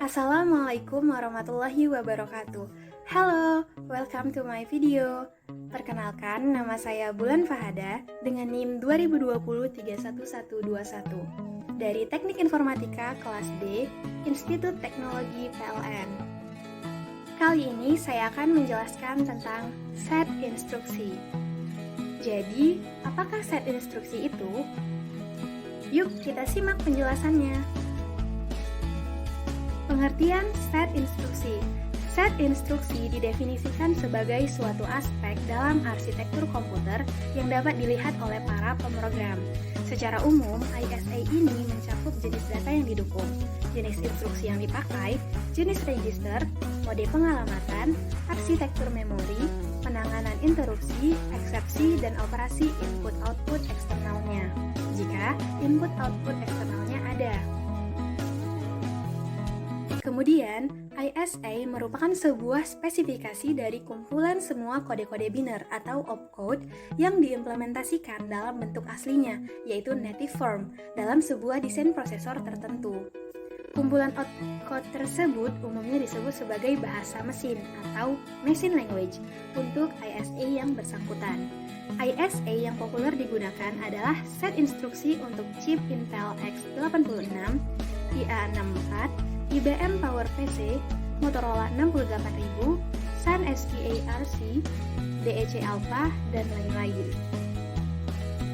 Assalamualaikum warahmatullahi wabarakatuh. Halo, welcome to my video. Perkenalkan, nama saya Bulan Fahada dengan NIM 2020-31121 dari Teknik Informatika kelas D, Institut Teknologi PLN. Kali ini saya akan menjelaskan tentang set instruksi. Jadi, apakah set instruksi itu? Yuk kita simak penjelasannya. Pengertian set instruksi. Set instruksi didefinisikan sebagai suatu aspek dalam arsitektur komputer yang dapat dilihat oleh para pemrogram. Secara umum, ISA ini mencakup jenis data yang didukung, jenis instruksi yang dipakai, jenis register, mode pengalamatan, arsitektur memori, penanganan interupsi, eksepsi, dan operasi input-output eksternalnya, jika input-output eksternalnya ada. Kemudian, ISA merupakan sebuah spesifikasi dari kumpulan semua kode-kode biner atau opcode yang diimplementasikan dalam bentuk aslinya, yaitu native form, dalam sebuah desain prosesor tertentu. Kumpulan opcode tersebut umumnya disebut sebagai bahasa mesin atau machine language untuk ISA yang bersangkutan. ISA yang populer digunakan adalah set instruksi untuk chip Intel x86, IA64, IBM PowerPC, Motorola 68000, Sun SPA-RC, DEC Alpha, dan lain-lain.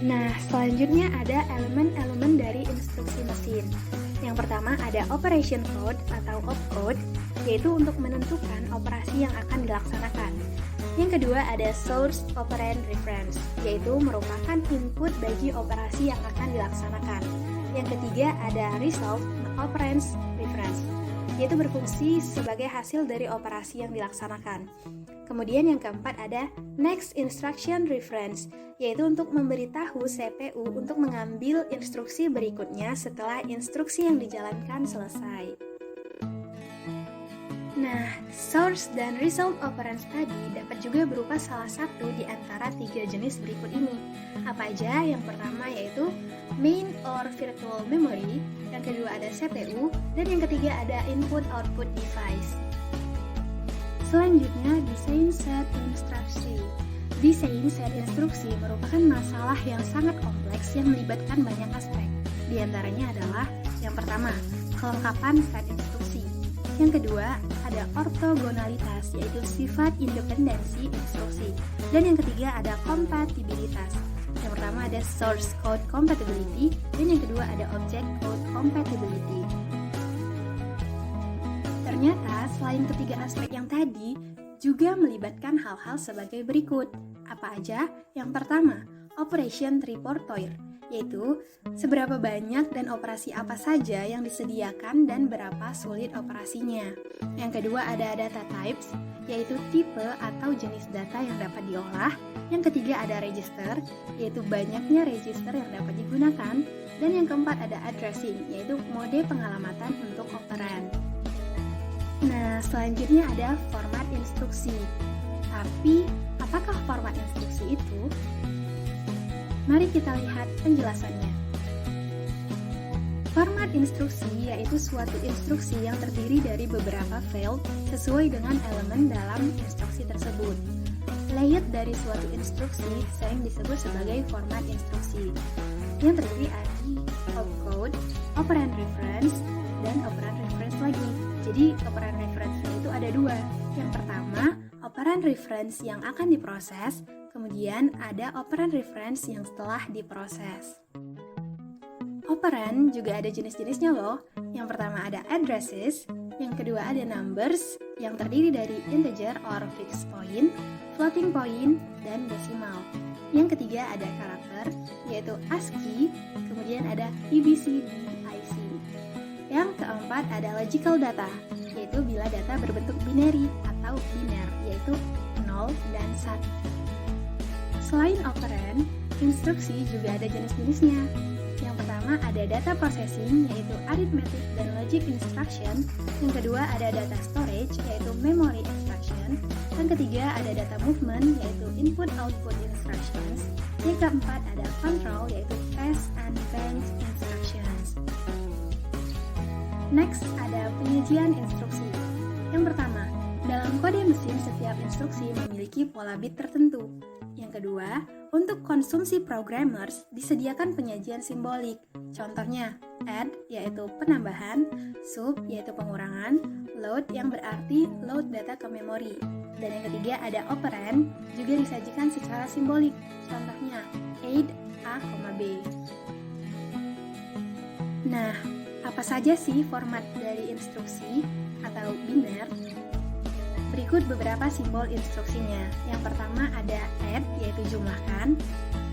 Nah, selanjutnya ada elemen-elemen dari instruksi mesin. Yang pertama ada operation code atau opcode, yaitu untuk menentukan operasi yang akan dilaksanakan. Yang kedua ada source operand reference, yaitu merupakan input bagi operasi yang akan dilaksanakan. Yang ketiga ada result operands reference, yaitu berfungsi sebagai hasil dari operasi yang dilaksanakan. Kemudian yang keempat ada next instruction reference, yaitu untuk memberitahu CPU untuk mengambil instruksi berikutnya setelah instruksi yang dijalankan selesai. Nah, source dan result operands tadi dapat juga berupa salah satu di antara tiga jenis berikut ini. Apa aja? Yang pertama yaitu main or virtual memory, yang kedua ada CPU, dan yang ketiga ada input-output device. Selanjutnya, desain set instruksi. Desain set instruksi merupakan masalah yang sangat kompleks yang melibatkan banyak aspek. Di antaranya adalah yang pertama, kelengkapan set instruksi. Yang kedua, ada ortogonalitas, yaitu sifat independensi instruksi. Dan yang ketiga ada kompatibilitas. Yang pertama ada source code compatibility, dan yang kedua ada object code compatibility. Ternyata selain ketiga aspek yang tadi, juga melibatkan hal-hal sebagai berikut. Apa aja? Yang pertama, operation repertoire, yaitu seberapa banyak dan operasi apa saja yang disediakan dan berapa sulit operasinya. Yang kedua ada data types, yaitu tipe atau jenis data yang dapat diolah. Yang ketiga ada register, yaitu banyaknya register yang dapat digunakan. Dan yang keempat ada addressing, yaitu mode pengalamatan untuk operan. Nah, selanjutnya ada format instruksi. Tapi, apakah format instruksi itu? Mari kita lihat penjelasannya. Format instruksi yaitu suatu instruksi yang terdiri dari beberapa field sesuai dengan elemen dalam instruksi tersebut. Layout dari suatu instruksi sering disebut sebagai format instruksi, yang terdiri dari opcode, operand reference, dan operand reference lagi. Jadi operand reference itu ada dua. Yang pertama, operand reference yang akan diproses, kemudian ada operand reference yang setelah diproses. Operand juga ada jenis-jenisnya loh. Yang pertama ada addresses, yang kedua ada numbers yang terdiri dari integer or fixed point, floating point, dan decimal. Yang ketiga ada karakter, yaitu ASCII, kemudian ada EBCDIC. Yang keempat ada logical data, yaitu bila data berbentuk binary atau biner, yaitu 0 dan 1. Selain operand, instruksi juga ada jenis-jenisnya. Yang pertama ada data processing, yaitu arithmetic dan logic instruction. Yang kedua ada data storage, yaitu memory instruction. Yang ketiga ada data movement, yaitu input-output instructions. Yang keempat ada control, yaitu pass and bank instructions. Next ada Penyajian instruksi. Yang pertama, dalam kode mesin setiap instruksi memiliki pola bit tertentu. Yang kedua, untuk konsumsi programmers disediakan penyajian simbolik. Contohnya, add yaitu penambahan, sub yaitu pengurangan, load yang berarti load data ke memori. Dan yang ketiga ada operand juga disajikan secara simbolik. Contohnya, add A, B. Nah, apa saja sih format dari instruksi atau biner? Berikut beberapa simbol instruksinya. Yang pertama ada add, yaitu jumlahkan,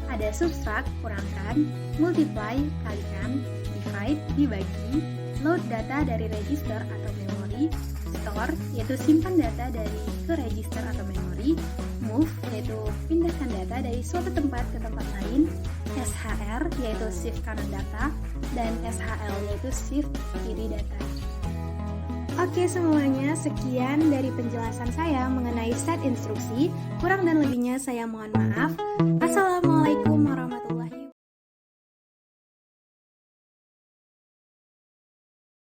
ada subtract, kurangkan, multiply, kalikan, divide, dibagi, load data dari register atau memori, store, yaitu simpan data dari ke register atau memori, move, yaitu pindahkan data dari suatu tempat ke tempat lain, SHR, yaitu shift kanan data, dan SHL, yaitu shift kiri data. Oke semuanya, sekian dari penjelasan saya mengenai set instruksi. Kurang dan lebihnya saya mohon maaf. Assalamualaikum.